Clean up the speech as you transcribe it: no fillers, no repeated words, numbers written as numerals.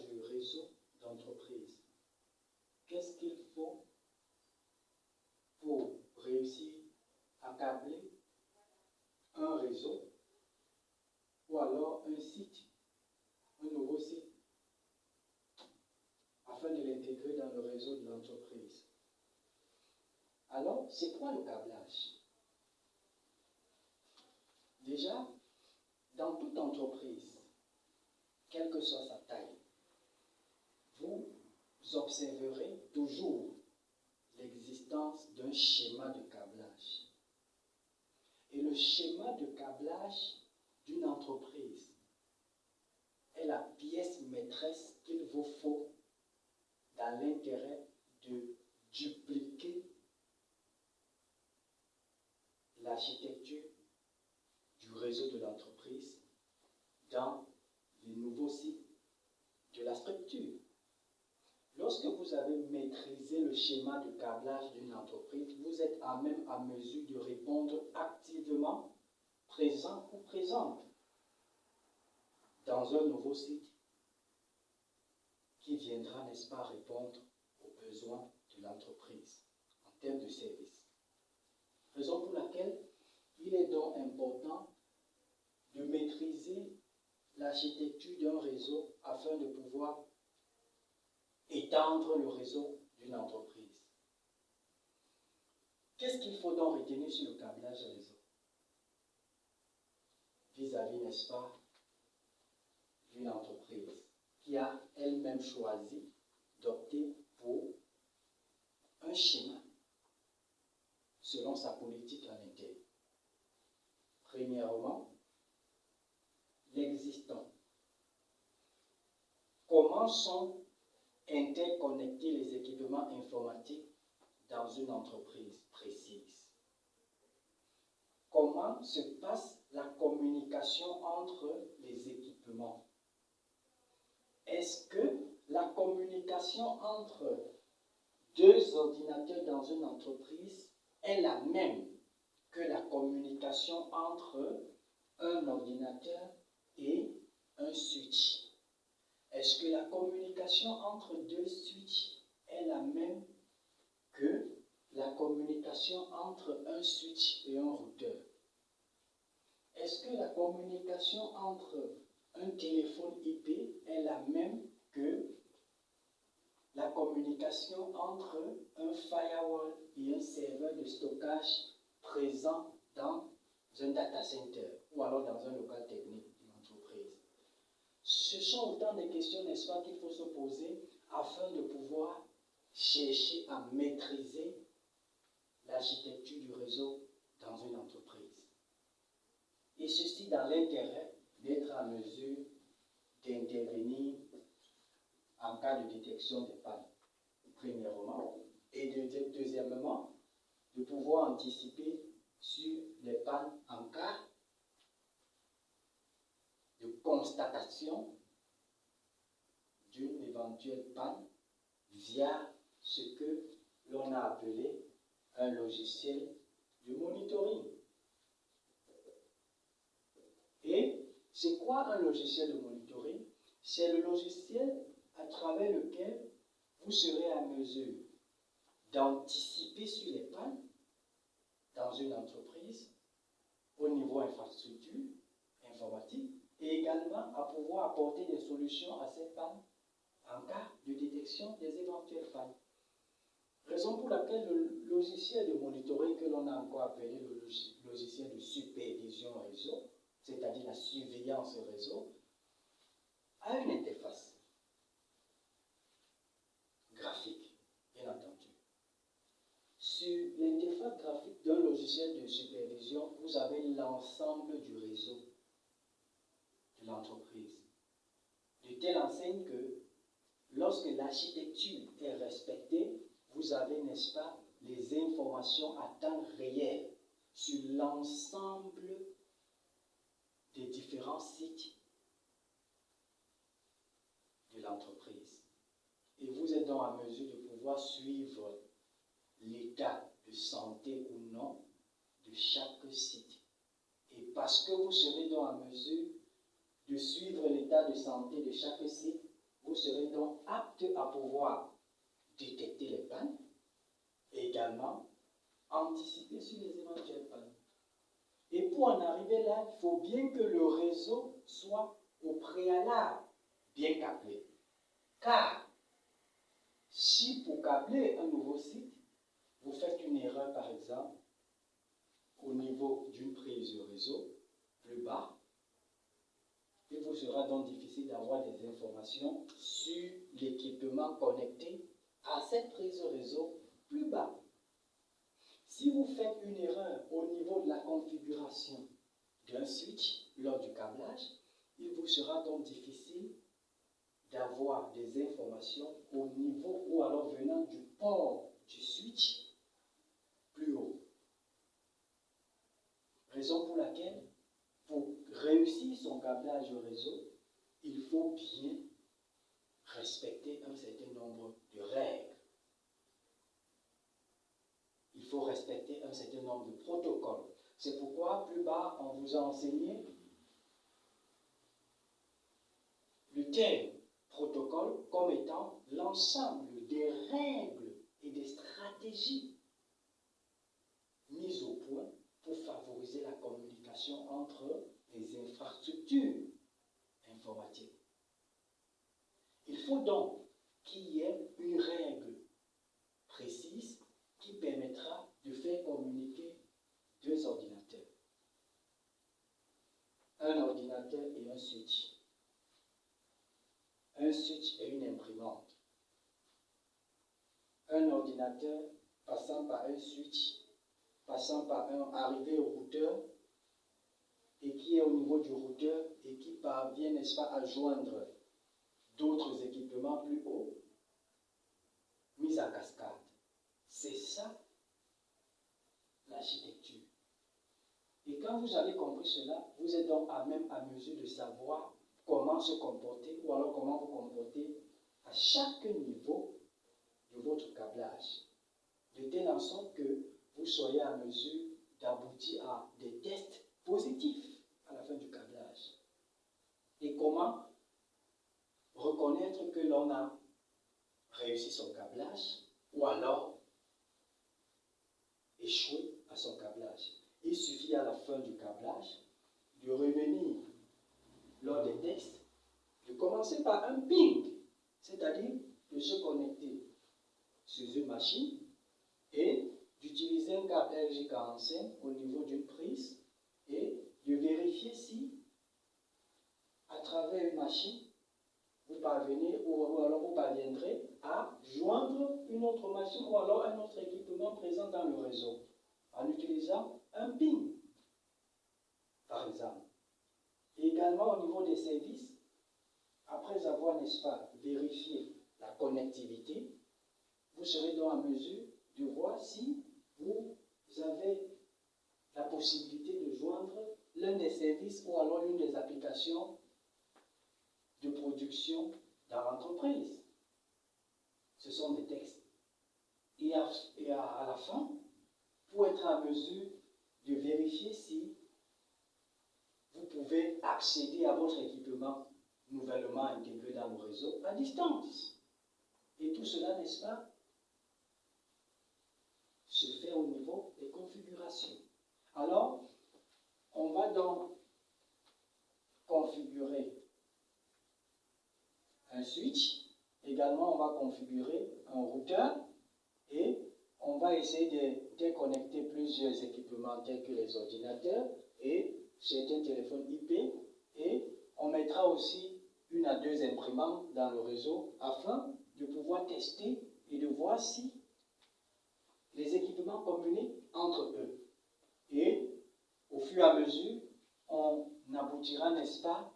câblage du réseau d'entreprise. Qu'est-ce qu'il faut pour réussir à câbler un réseau ou alors un site, un nouveau site, afin de l'intégrer dans le réseau de l'entreprise? Alors, c'est quoi le câblage? Déjà, dans toute entreprise, quelle que soit sa taille, vous observerez toujours l'existence d'un schéma de câblage. Et le schéma de câblage d'une entreprise est la pièce maîtresse qu'il vous faut dans l'intérêt de dupliquer l'architecture du réseau de l'entreprise dans les nouveaux sites de la structure. Lorsque vous avez maîtrisé le schéma de câblage d'une entreprise, vous êtes à même à mesure de répondre activement, présent ou présente, dans un nouveau site qui viendra, n'est-ce pas, répondre aux besoins de l'entreprise en termes de service. Raison pour laquelle il est donc important de maîtriser l'architecture d'un réseau afin de pouvoir étendre le réseau d'une entreprise. Qu'est-ce qu'il faut donc retenir sur le câblage réseau vis-à-vis, n'est-ce pas, d'une entreprise qui a elle-même choisi d'opter pour un schéma selon sa politique en interne? Premièrement, l'existant. Comment sont interconnecter les équipements informatiques dans une entreprise précise? Comment se passe la communication entre les équipements? Est-ce que la communication entre deux ordinateurs dans une entreprise est la même que la communication entre un ordinateur et un switch? Est-ce que la communication entre deux switches est la même que la communication entre un switch et un routeur? Est-ce que la communication entre un téléphone IP est la même que la communication entre un firewall et un serveur de stockage présent dans un data center ou alors dans un local technique d'une entreprise? Ce sont autant de questions, n'est-ce pas, qu'il faut se poser afin de pouvoir chercher à maîtriser l'architecture du réseau dans une entreprise. Et ceci dans l'intérêt d'être en mesure d'intervenir en cas de détection des pannes, premièrement, et deuxièmement, de pouvoir anticiper sur les pannes en cas de constatation d'une éventuelle panne via ce que l'on a appelé un logiciel de monitoring. Et c'est quoi un logiciel de monitoring? C'est le logiciel à travers lequel vous serez à mesure d'anticiper sur les pannes dans une entreprise au niveau infrastructure informatique et également à pouvoir apporter des solutions à ces pannes en cas de détection des éventuelles pannes. Raison pour laquelle le logiciel de monitoring que l'on a encore appelé le logiciel de supervision réseau, c'est-à-dire la surveillance réseau, a une interface graphique, bien entendu. Sur l'interface graphique d'un logiciel de supervision, vous avez l'ensemble du réseau de l'entreprise. De telle enseigne que lorsque l'architecture est respectée, vous avez, n'est-ce pas, les informations à temps réel sur l'ensemble des différents sites de l'entreprise. Et vous êtes donc en mesure de pouvoir suivre l'état de santé ou non de chaque site. Et parce que vous serez donc en mesure de suivre l'état de santé de chaque site, vous serez donc apte à pouvoir détecter les pannes et également anticiper sur les éventuelles pannes. Et pour en arriver là, il faut bien que le réseau soit au préalable bien câblé. Car si pour câbler un nouveau site, vous faites une erreur par exemple au niveau d'une prise de réseau plus bas, il vous sera donc difficile d'avoir des informations sur l'équipement connecté à cette prise de réseau plus bas. Si vous faites une erreur au niveau de la configuration d'un switch lors du câblage, il vous sera donc difficile d'avoir des informations au niveau ou alors venant du port du switch plus haut. Raison pour laquelle, pour réussir son câblage au réseau, il faut bien respecter un certain nombre de règles. Il faut respecter un certain nombre de protocoles. C'est pourquoi, plus bas, on vous a enseigné le terme protocole comme étant l'ensemble des règles et des stratégies mises au point pour favoriser la communication entre les infrastructures informatiques. Il faut donc qu'il y ait une règle précise qui permettra de faire communiquer deux ordinateurs. Un ordinateur et un switch. Un switch et une imprimante. Un ordinateur passant par un switch, passant par un arrivé au routeur et qui est au niveau du routeur et qui parvient, n'est-ce pas, à joindre d'autres équipements plus hauts, mis à cascade. C'est ça l'architecture. Et quand vous avez compris cela, vous êtes donc à mesure de savoir comment se comporter ou alors comment vous comporter à chaque niveau de votre câblage, de telle en sorte que vous soyez à mesure d'aboutir à des tests positifs à la fin du câblage. Et comment reconnaître que l'on a réussi son câblage ou alors échoué à son câblage. Il suffit à la fin du câblage de revenir lors des tests, de commencer par un ping, c'est-à-dire de se connecter sur une machine et d'utiliser un câble RJ45 au niveau d'une prise et de vérifier si, à travers une machine, vous parvenez ou alors vous parviendrez à joindre une autre machine ou alors un autre équipement présent dans le réseau en utilisant un ping, par exemple. Et également au niveau des services, après avoir, n'est-ce pas, vérifié la connectivité, vous serez donc en mesure de voir si vous avez la possibilité de joindre l'un des services ou alors l'une des applications de production dans l'entreprise. Ce sont des textes. Et à la fin, pour être en mesure de vérifier si vous pouvez accéder à votre équipement nouvellement intégré dans le réseau à distance. Et tout cela, n'est-ce pas, se fait au niveau des configurations. Alors, on va donc configurer un switch. Également, on va configurer un routeur et on va essayer de déconnecter plusieurs équipements tels que les ordinateurs et certains téléphones IP et on mettra aussi une à deux imprimantes dans le réseau afin de pouvoir tester et de voir si les équipements communiquent entre eux. Et au fur et à mesure, on aboutira, n'est-ce pas,